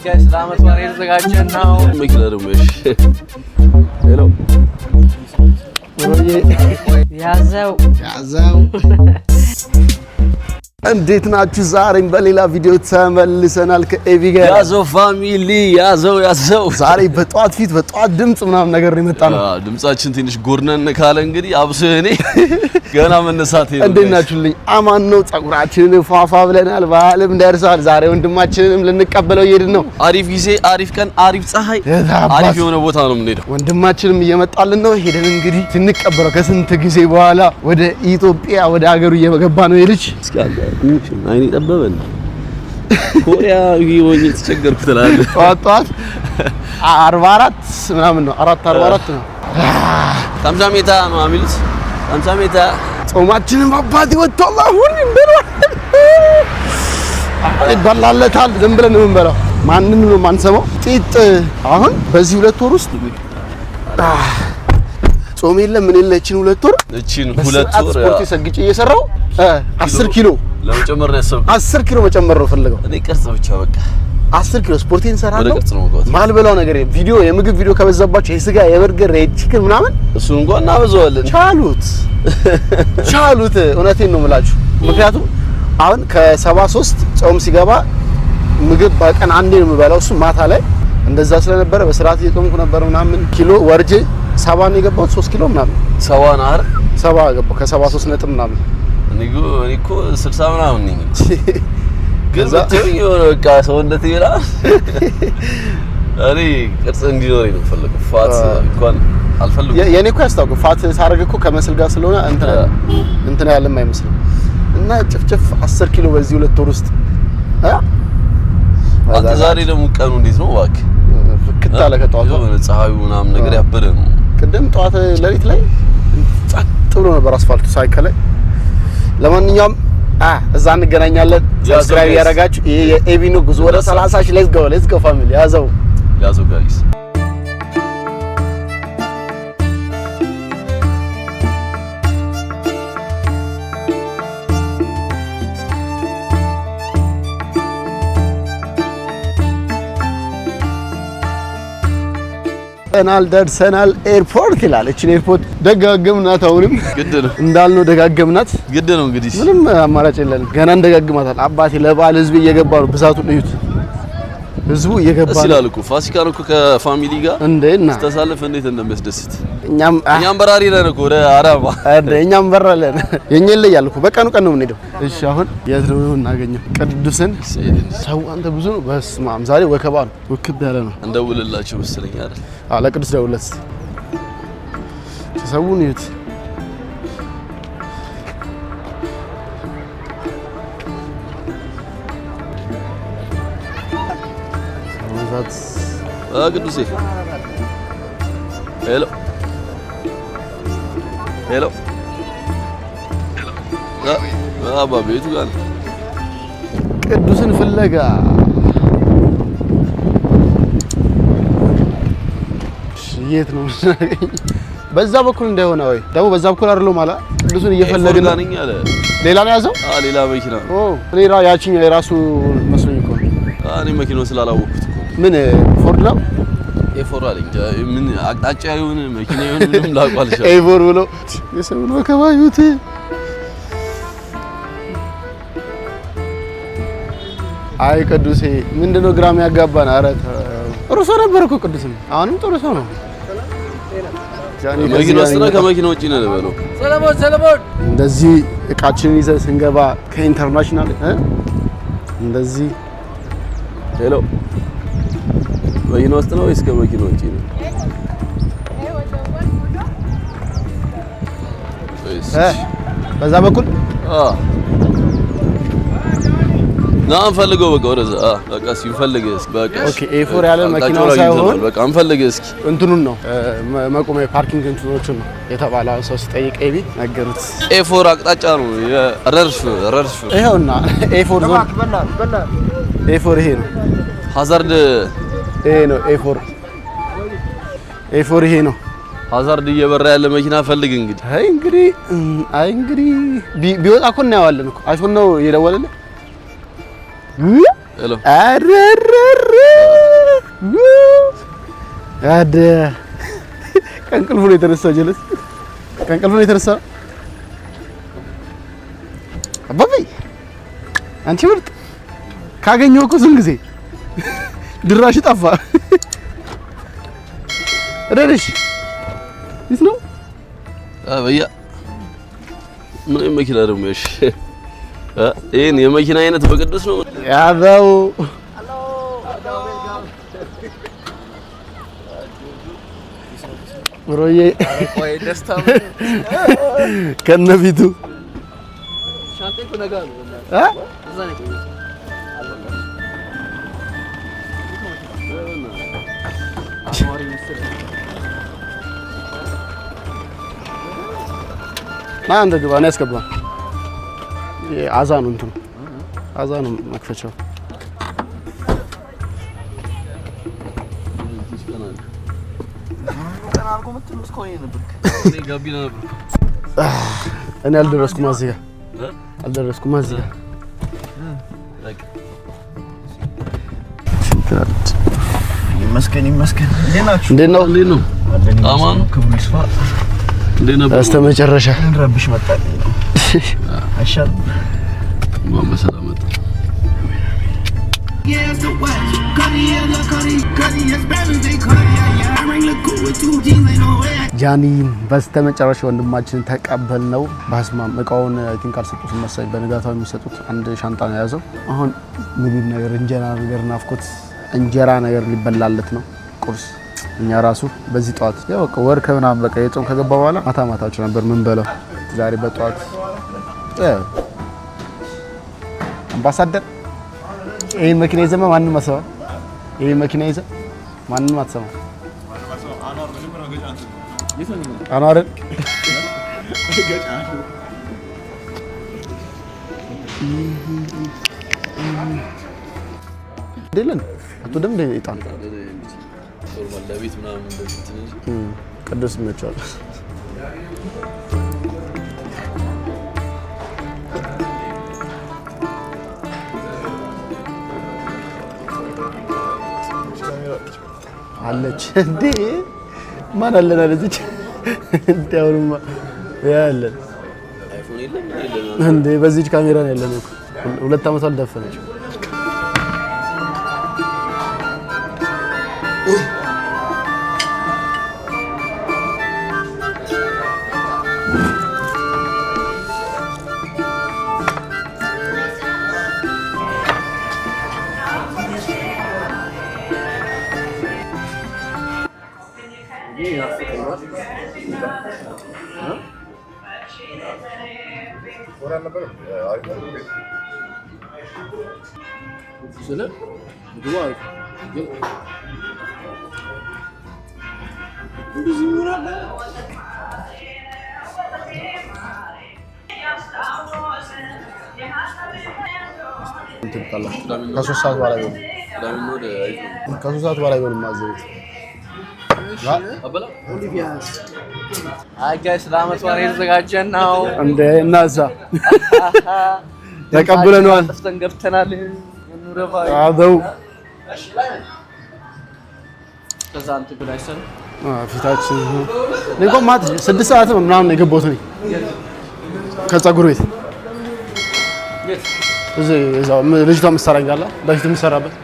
guys, Ramas var የተዘጋጀን ነው። መኪና ደግሞ ሄሎ ያዘው እንዴት ናችሁ? ዛሬም በሌላ ቪዲዮ ተመልሰናል ከኤቪ ጋር። ያዘው ፋሚሊ ያዘው ዛሬ በጧት ፊት በጧት ድምጽ ምናምን ነገር ነው የመጣነው። ድምጻችን ትንሽ ጎርነን ካለ እንግዲህ አብሶ እኔ ገና መነሳቴ ነው። እንዴት ናችሁልኝ? አማን ነው። ጸጉራችንን ፏፏ ብለናል። በዓልም ደርሷል። ዛሬ ወንድማችንንም ልንቀበለው እየሄድን ነው። አሪፍ ጊዜ፣ አሪፍ ቀን፣ አሪፍ ፀሐይ፣ አሪፍ የሆነ ቦታ ነው የምንሄደው። ወንድማችንም እየመጣልን ነው። ሄደን እንግዲህ ልንቀበለው ከስንት ጊዜ በኋላ ወደ ኢትዮጵያ ወደ ሀገሩ እየገባ ነው የልጅ አይኔ ጠበበን ኮሪያ ይወኝ ተቸገርኩ ትላለህ። ጧት 44 ምናምን ነው 444 ነው። ካምሳሜታ ነው አሚልስ ካምሳሜታ ጾማችንን አባቴ ወጥቷል። አሁን ይበላለታል። ዝም ብለን ነው የምንበላው። ማንንም ነው የማንሰማው። ጢጥ አሁን በዚህ 2 ወር ውስጥ ጾም የለም ምን የለችን 2 ወር እቺን 2 ወር ስፖርት ሰግጬ እየሰራው 10 ኪሎ ለመጨመር ነው ያሰብኩት። 10 ኪሎ መጨመር ነው ፈልገው። እኔ ቅርጽ ብቻ በቃ 10 ኪሎ ስፖርቴን ሰራለሁ። ቅርጽ ነው ማለት ማልበላው ነገር ቪዲዮ የምግብ ቪዲዮ ከበዛባቸው የስጋ የበርገር የቺክን ምናምን እሱን እንኳን እናበዛዋለን። ቻሉት እውነቴን ነው የምላችሁ። ምክንያቱም አሁን ከ73 ጾም ሲገባ ምግብ በቀን አንዴ ነው የምበላው። እሱ ማታ ላይ እንደዛ ስለነበረ በስርዓት እየጾምኩ ነበር ምናምን ኪሎ ወርጄ 70 ነው የገባው 3 ኪሎ ምናምን 70 ነው አይደል? 70 ገባው ከ73 ነጥብ ምናምን እኔ እኮ 60 ምናምን ነኝ። ግን በተወኝ በቃ ሰውነት ይላ እኔ ቅርጽ እንዲኖር ነው ፈልገው ፋት እንኳን አልፈልግም። የኔ እኮ ያስታውቁ ፋት ሳረግ እኮ ከመስል ጋር ስለሆነ እንትን ያለም አይመስልም። እና ጭፍጭፍ 10 ኪሎ በዚህ 2 ወር ውስጥ አንተ ዛሬ ደግሞ ቀኑ እንዴት ነው እባክህ? ፍክታ ለከጣው ፀሐዩ ምናምን ነገር ያበደ ነው። ቅድም ጧት ለሊት ላይ ጸጥ ብሎ ነበር አስፋልቱ ሳይከለ። ለማንኛውም እዛ እንገናኛለን። ሰብስክራይብ ያደረጋችሁ ይሄ የኤቪ ነው ጉዞ ወደ 30 ሺህ ሌትስ ጎ ፋሚሊ ያዘው ጋይስ። ደርሰናል ኤርፖርት ይላል። እቺ ኤርፖርት ደጋግምናት። አሁንም ግድ ነው እንዳልነው ደጋግምናት። ግድ ነው እንግዲህ ምንም አማራጭ የለንም። ገና እንደጋግማታል። አባቴ ለበዓል ህዝብ እየገባ ነው። ብዛቱን እዩት። ህዝቡ እየገባ ነው። ሲላል እኮ ፋሲካን እኮ ከፋሚሊ ጋር እንዴና ተሳልፈ እንዴት እንደሚያስደስት እኛም በራሪ ነን እኮ ወደ አረባ እኛም በራለን። የኛ ይለያል እኮ በቀኑ ቀን ነው የምንሄደው። እሺ አሁን የት ነው እናገኘው? ቅዱስን ሰው አንተ ብዙ ነው። በስመ አብ ዛሬ ወከባ ነው። ወክብ ያለ ነው። እንደውልላችሁ መሰለኝ አይደል? ለቅዱስ ደውለት ሰውን ይት ቅዱሴ ሄሎ አባ ቤቱ ጋር ቅዱስን ፍለጋ የት ነው የምናገኝ? በዛ በኩል እንዳይሆነ ወይ ደግሞ በዛ በኩል አይደለም ማለት ቅዱስን እየፈለግን ነኝ አለ። ሌላ ነው ያዘው? ሌላ መኪና። እኔ ያቺኛው የራሱ መስሎኝ እኮ እኔ መኪናውን ስላላወቅኩት እኮ። ምን ፎርድ ነው? ኤፎር አለኝ። ምን አቅጣጫ ይሁን መኪና ይሁን ምንም ላቋልሽ። ኤፎር ብሎ የሰውን ወከባዩት። አይ ቅዱሴ ምንድነው ግራም ያጋባን? ኧረ ጥሩ ሰው ነበር እኮ ቅዱስም፣ አሁንም ጥሩ ሰው ነው። መኪና ውስጥ ነው ከመኪና ውጪ ነው ለበለው። ሰለሞን እንደዚህ እቃችንን ይዘን ስንገባ ከኢንተርናሽናል እንደዚህ ሄሎ መኪና ውስጥ ነው ወይስ ከመኪና ውጪ ነው? በዛ በኩል ና እንፈልገው በቃ ወደዛ በቃ ሲፈልግ እስኪ በቃ ኦኬ ኤፎር ያለ መኪናው ሳይሆን በቃ እንፈልግ እስኪ እንትኑን ነው መቆሚያ ፓርኪንግ እንትኖችን ነው የተባለው። ሰው ሲጠይቅ ኤቢ ነገሩት። ኤፎር አቅጣጫ ነው ረርፍ ይሄውና ኤፎር ዞን ኤፎር ይሄ ነው። ሃዛርድ ይሄ ነው ኤፎር ይሄ ነው። ሃዛርድ እየበራ ያለ መኪና ፈልግ እንግዲህ። አይ እንግዲህ ቢወጣ እኮ እናየዋለን እኮ አይፎን ነው የደወለልህ። ሄሎ አደ ከእንቅልፉ ነው የተነሳው ጀለስ ከእንቅልፉ ነው የተነሳው አባቢ አንቺ ምርጥ ካገኘው እኮ ስንት ጊዜ ድራሽ ጠፋ ረድሽ ይስ ነው አበያ ምን መኪና ደግሞ እሺ ይሄን የመኪና አይነት በቅዱስ ነው ያዘው ብሮዬ ወይ ደስታ ከነፊቱ ሻንጤ እኮ ነገ ነው እዛ ነው አንተ ግባ ነው ያስገባ አዛኑ እንትን አዛኑ መክፈቻው እኔ አልደረስኩም እዚህ ጋር አልደረስኩም እዚህ ጋር ይመስገን እንዴት ነው አማን ክብሩ ይስፋ እንዴት ነው በስተመጨረሻ እንረብሽ መጣል አይሻልም ማማ ሰላም መጣ ጃኒ በስተመጨረሻ ወንድማችን ተቀበልነው ባስማም እቃውን ቲንክ አልሰጡት መሰለኝ በነጋታው የሚሰጡት አንድ ሻንጣ ነው የያዘው አሁን ምግብ ነገር እንጀራ ነገር ናፍቆት እንጀራ ነገር ሊበላለት ነው ቁርስ እኛ ራሱ በዚህ ጧት ያው ወር ከምናምን በቃ የጾም ከገባ በኋላ ማታቸው ነበር ምን በለው ዛሬ በጧት አምባሳደር ይሄ መኪና ይዘማ ማንንም አሰባ ይሄ መኪና ይዘ ማንንም አትሰማ አኗር ደለን አቶ ደም ይጣን ኖርማል ለቤት ምናምን እንደዚህ ትንሽ ቅዱስ መቻል አለች እንዴ ማን አለና ለዚህ እንዴውማ ያለን አይፎን የለም እንዴ በዚህ ካሜራ ነው ያለነው 2 አመት አልደፈነች ከሶስት ሰዓት በኋላ ነው ከሶስት ሰዓት በኋላ ነው ማዘዝ አበላ ኦሊቪያስ አይ ጋይስ ለአመት በዓል የተዘጋጀን ነው እንደ እናዛ ተቀብለናል ተስተን ገብተናል እንረባ አደው ከዛንት ብላይሰን ፊታችን ለቆ ማት 6 ሰዓት ምናምን የገባሁት ነኝ ከፀጉር ቤት እዛው ልጅቷ መሰራኛላ በፊት የምሰራበት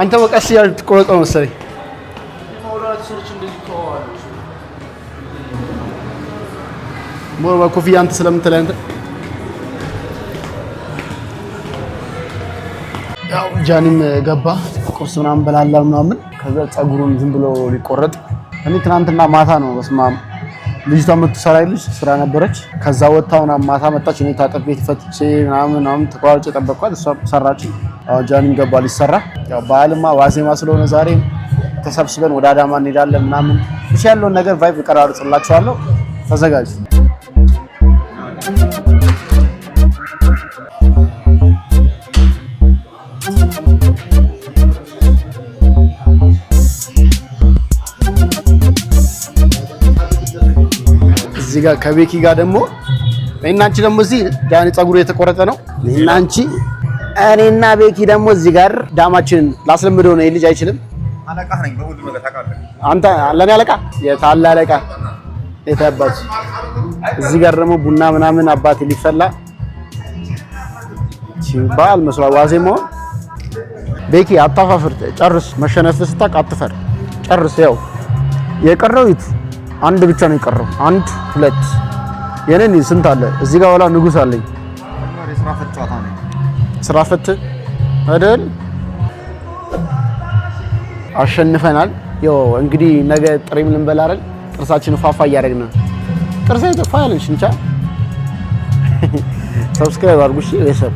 አንተ ወቀስ ያልቆረጠው መሰለኝ ማውራት ሰርች እንደዚህ ተዋዋለች ሞር ኮፍያ አንተ ስለምትለኝ አንተ ያው ጃኒም ገባ ቁርስ ምናምን በላላ ምናምን ከዛ ፀጉሩን ዝም ብሎ ሊቆረጥ እኔ ትናንትና ማታ ነው በስማም ልጅቷ የምትሰራ ልጅ ስራ ነበረች ከዛ ወጣውና ማታ መጣች እኔ ታጠብ ቤት ፈትቼ ምናምን ተቋርጬ ጠበቅኳት እሷ ሰራች አሁን ጃኒም ገባ ሊሰራ ያው በዓልማ ዋዜማ ስለሆነ ዛሬ ተሰብስበን ወደ አዳማ እንሄዳለን ምናምን እሺ ያለውን ነገር ቫይብ እቀራርጽላችኋለሁ ተዘጋጁ እዚህ ጋር ከቤኪ ጋር ደግሞ እናንቺ ደግሞ እዚህ ጃኒ ፀጉሩ የተቆረጠ ነው እናንቺ እኔና ቤኪ ደግሞ እዚህ ጋር ዳማችን ላስለምደው ነው። ልጅ አይችልም። አለቃ ነኝ በሁሉ ነገር ታውቃለህ። አንተ ለኔ አለቃ የታለ አለቃ የታባች። እዚህ ጋር ደግሞ ቡና ምናምን አባቴ ሊፈላ ሲባል መስዋዕት ዋዜማው ቤኪ አጣፋፍር ጨርስ። መሸነፍ ስታቅ አትፈር ጨርስ። ያው የቀረው ይት አንድ ብቻ ነው የቀረው። 1 2 የኔን ስንት አለ እዚህ ጋር ወላ ንጉስ አለኝ። ስራ ፈት ጨዋታ ነው። ስራ ፈት አይደል? አሸንፈናል። ያው እንግዲህ ነገ ጥሬም ልንበላ አይደል? ጥርሳችን ፋፋ እያደረግን ነው። ጥርሴ ተፋ ያለሽ እንቻ ሰብስክራይብ አድርጉ። እሺ ቤተሰብ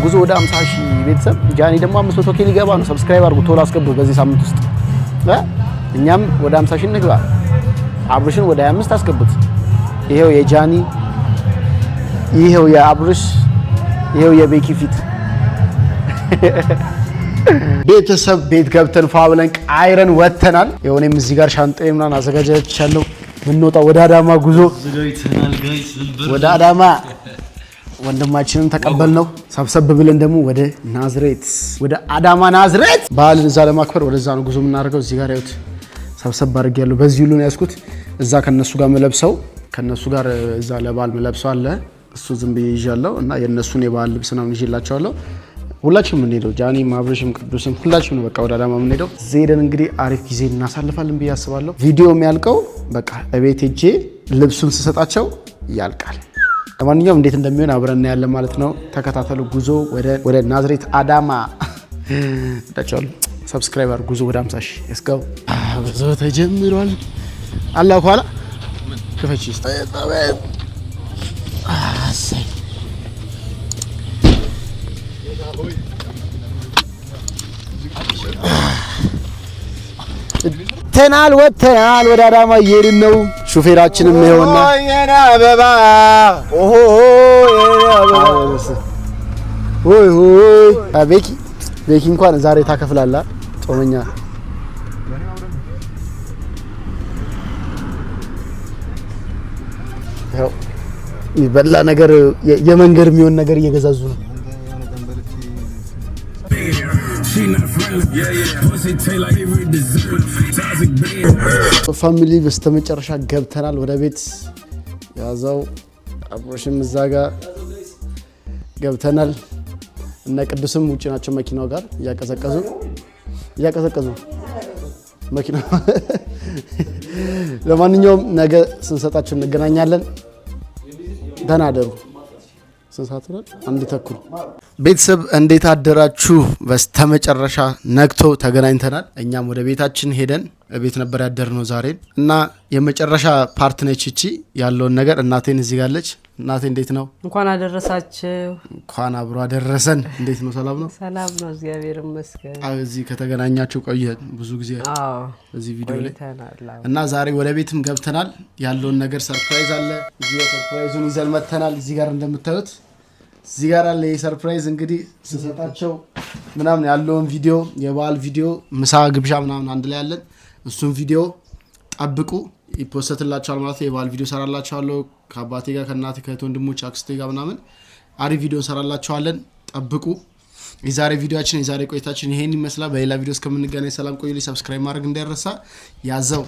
ጉዞ ወደ 50,000 ቤተሰብ። ጃኒ ደግሞ 500 ኬ ሊገባ ነው። ሰብስክራይብ አድርጉ ቶሎ አስገቡ በዚህ ሳምንት ውስጥ እኛም ወደ 50,000 እንግባ። አብርሽን ወደ 25 አስገቡት። ይሄው የጃኒ ይሄው የአብርሽ ይሄው የቤኪ ፊት ቤተሰብ ቤት ገብተን ፋ ብለን ቃይረን ወተናል። የሆነም እዚህ ጋር ሻንጣዬ ምናምን አዘጋጃችቻለሁ። ምንወጣ ወደ አዳማ ጉዞ ወደ አዳማ ወንድማችንን ተቀበልነው። ሰብሰብ ብለን ደግሞ ወደ ናዝሬት ወደ አዳማ ናዝሬት በዓልን እዛ ለማክበር ወደዛ ነው ጉዞ የምናደርገው። እዚህ ጋር ያዩት ሰብሰብ አድርጌያለሁ። በዚህ ሁሉ ነው ያዝኩት። እዛ ከነሱ ጋር መለብሰው ከነሱ ጋር እዛ ለበዓል መለብሰው አለ እሱ ዝም ብዬ ይዣለሁ እና የነሱን የበዓል ልብስ ነው ይዤላቸዋለሁ። ሁላችንም እንሄደው ጃኒም አብርሽም ቅዱስም ሁላችንም በቃ ወደ አዳማ የምንሄደው ዜደን እንግዲህ አሪፍ ጊዜ እናሳልፋለን ብዬ አስባለሁ። ቪዲዮ የሚያልቀው በቃ እቤት ሄጄ ልብሱን ስሰጣቸው ያልቃል። ለማንኛውም እንዴት እንደሚሆን አብረን እናያለን ማለት ነው። ተከታተሉ። ጉዞ ወደ ናዝሬት አዳማ ዳቻሉ። ሰብስክራይብ አድርጉ። ጉዞ ወደ 50,000 እስከው ጉዞ ተጀምሯል። አላህ ኋላ ከፈቺ ተናል ወተናል ወደ አዳማ እየሄድን ነው። ሹፌራችንም ይኸውና የኔ አበባ ኦሆ የኔ አበባ ሆይ ሆይ ቤኪ እንኳን ዛሬ ታከፍላላ ጾመኛ ያው ይበላ ነገር የመንገድ የሚሆን ነገር እየገዛዙ ነው። ፋሚሊ በስተመጨረሻ ገብተናል ወደ ቤት። ያዛው አብሮሽም እዛ ጋር ገብተናል። እና ቅዱስም ውጪ ናቸው መኪናው ጋር እያቀዘቀዙ መኪናው። ለማንኛውም ነገ ስንሰጣችሁ እንገናኛለን። ተናደሩ ስንሳትራል አንድ ተኩል ቤተሰብ እንዴት አደራችሁ? በስተመጨረሻ ነግቶ ተገናኝተናል። እኛም ወደ ቤታችን ሄደን ቤት ነበር ያደርነው ዛሬ እና የመጨረሻ ፓርት ነች እቺ ያለውን ነገር። እናቴን እዚህ ጋር አለች። እናቴ እንዴት ነው? እንኳን አደረሳችሁ። እንኳን አብሮ አደረሰን። እንዴት ነው? ሰላም ነው? ሰላም ነው፣ እግዚአብሔር ይመስገን። እዚህ ከተገናኛችሁ ቆየን ብዙ ጊዜ እዚህ ቪዲዮ ላይ እና ዛሬ ወደ ቤትም ገብተናል። ያለውን ነገር ሰርፕራይዝ አለ። እዚህ ሰርፕራይዙን ይዘን መተናል። እዚህ ጋር እንደምታዩት እዚህ ጋር አለ የሰርፕራይዝ እንግዲህ ስሰጣቸው ምናምን ያለውን ቪዲዮ የበዓል ቪዲዮ ምሳ ግብዣ ምናምን አንድ ላይ ያለን እሱን ቪዲዮ ጠብቁ። ይፖስትላችኋል ማለት ነው። የበዓል ቪዲዮ ሰራላችኋለሁ ከአባቴ ጋር ከእናቴ ከወንድሞቼ አክስቴ ጋር ምናምን አሪፍ ቪዲዮ ሰራላችኋለን። ጠብቁ። የዛሬ ቪዲዮአችን የዛሬ ቆይታችን ይሄን ይመስላል። በሌላ ቪዲዮ እስከምንገናኝ ሰላም ቆዩልኝ። ሰብስክራይብ ማድረግ እንዳይረሳ። ያዘው